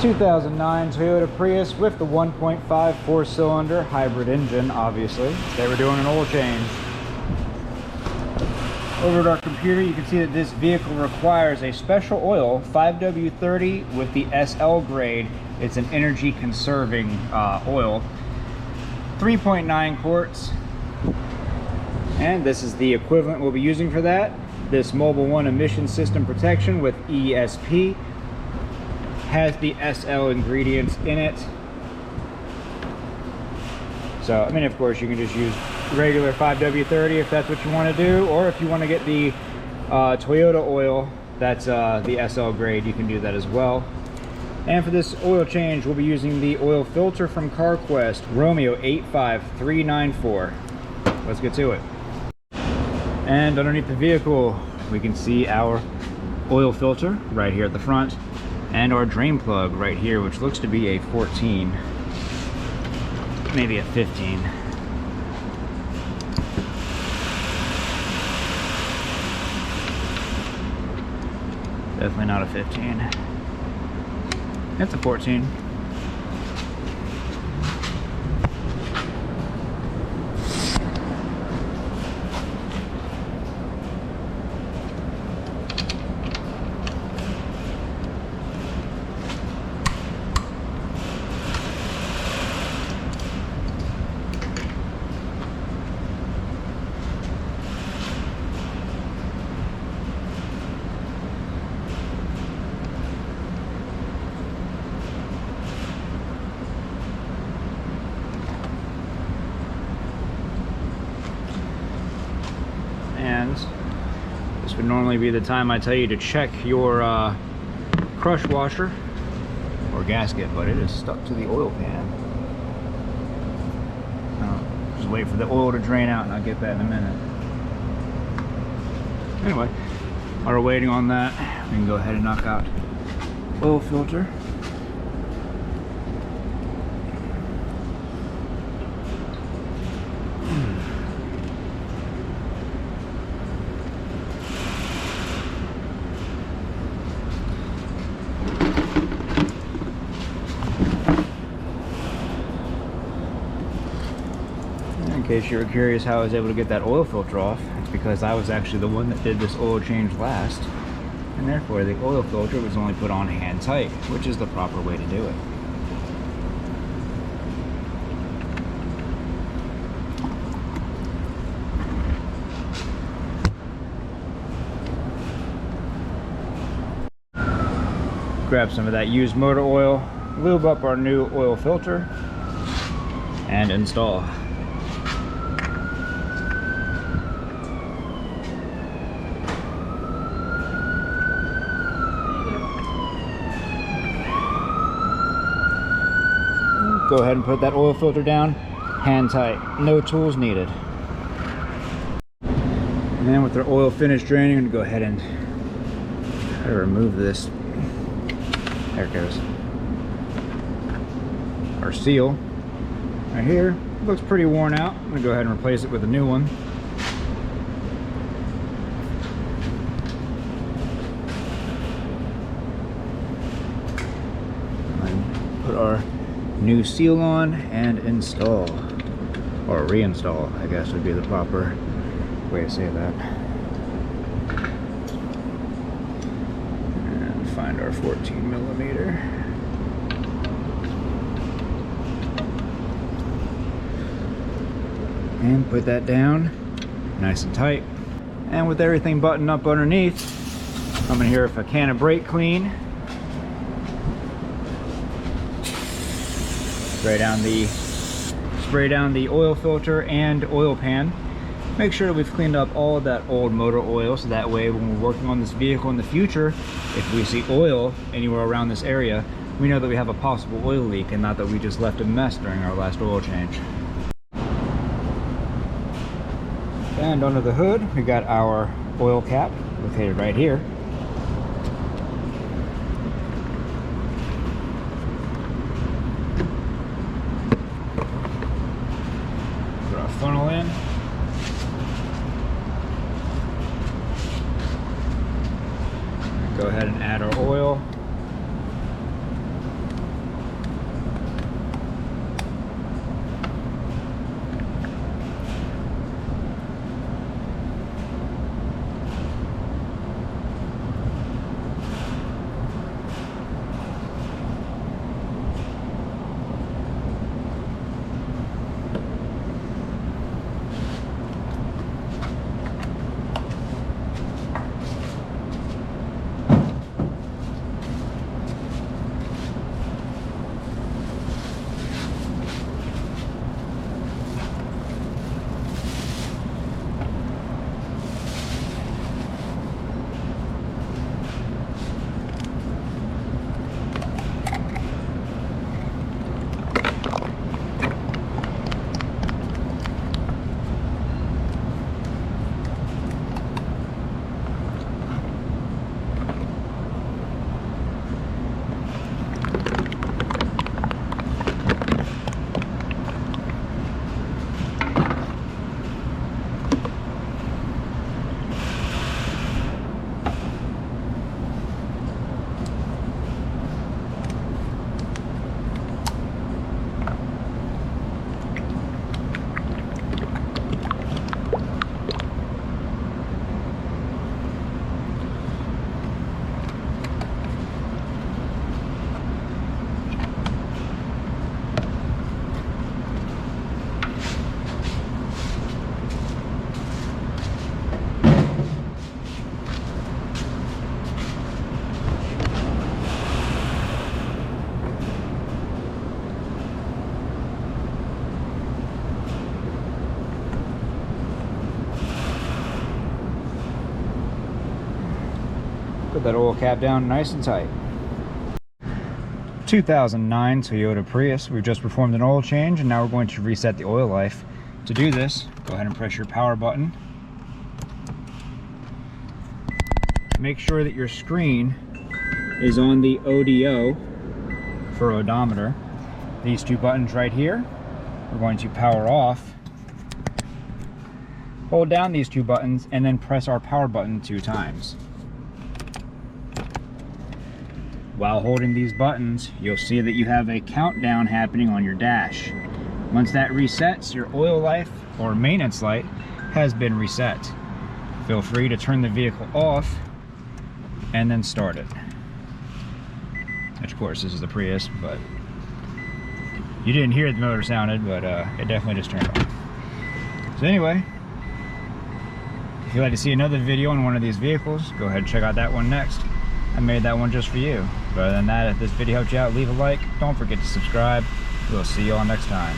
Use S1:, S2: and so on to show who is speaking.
S1: 2009 Toyota Prius with the 1.5 four-cylinder hybrid engine, obviously. They were doing an oil change. Over at our computer, you can see that this vehicle requires a special oil, 5W30 with the SL grade. It's an energy conserving oil. 3.9 quarts. And this is the equivalent we'll be using for that. This Mobile One emission system protection with ESP. Has the SL ingredients in it. So, I mean, of course, you can just use regular 5W30 if that's what you want to do, or if you want to get the Toyota oil, that's the SL grade, you can do that as well. And for this oil change, we'll be using the oil filter from CarQuest, Romeo 85394. Let's get to it. And underneath the vehicle, we can see our oil filter right here at the front, and our drain plug right here, which looks to be a 14, maybe a 15. Definitely not a 15. It's a 14. And this would normally be the time I tell you to check your crush washer or gasket, but it is stuck to the oil pan. Just wait for the oil to drain out and I'll get that in a minute. Anyway, while we're waiting on that, we can go ahead and knock out oil filter. In case you were curious how I was able to get that oil filter off, it's because I was actually the one that did this oil change last, and therefore the oil filter was only put on hand tight, which is the proper way to do it. Grab some of that used motor oil, lube up our new oil filter, and install. Go ahead and put that oil filter down, hand tight, no tools needed. And then with our oil finished draining, I'm gonna go ahead and try to remove this. There it goes. Our seal right here looks pretty worn out. I'm gonna go ahead and replace it with a new one. And put our new seal on and install, or reinstall, I guess would be the proper way to say that. And find our 14mm. And put that down nice and tight. And with everything buttoned up underneath, I'm in here with a can of brake clean. Spray down the oil filter and oil pan. Make sure that we've cleaned up all of that old motor oil, so that way when we're working on this vehicle in the future, if we see oil anywhere around this area, we know that we have a possible oil leak and not that we just left a mess during our last oil change. And under the hood, we got our oil cap located right here. Put our funnel in. Go ahead and add our oil. put that oil cap down nice and tight. 2009 Toyota Prius. We've just performed an oil change and now we're going to reset the oil life. To do this, go ahead and press your power button. Make sure that your screen is on the ODO for odometer. These two buttons right here, we're going to power off. Hold down these two buttons and then press our power button 2 times. While holding these buttons, you'll see that you have a countdown happening on your dash. Once that resets, your oil life or maintenance light has been reset. Feel free to turn the vehicle off and then start it. Which, of course, this is the Prius, but you didn't hear the motor sounded, but it definitely just turned on. So anyway, if you'd like to see another video on one of these vehicles, go ahead and check out that one next. I made that one just for you. But other than that, if this video helped you out, leave a like. Don't forget to subscribe. We'll see you all next time.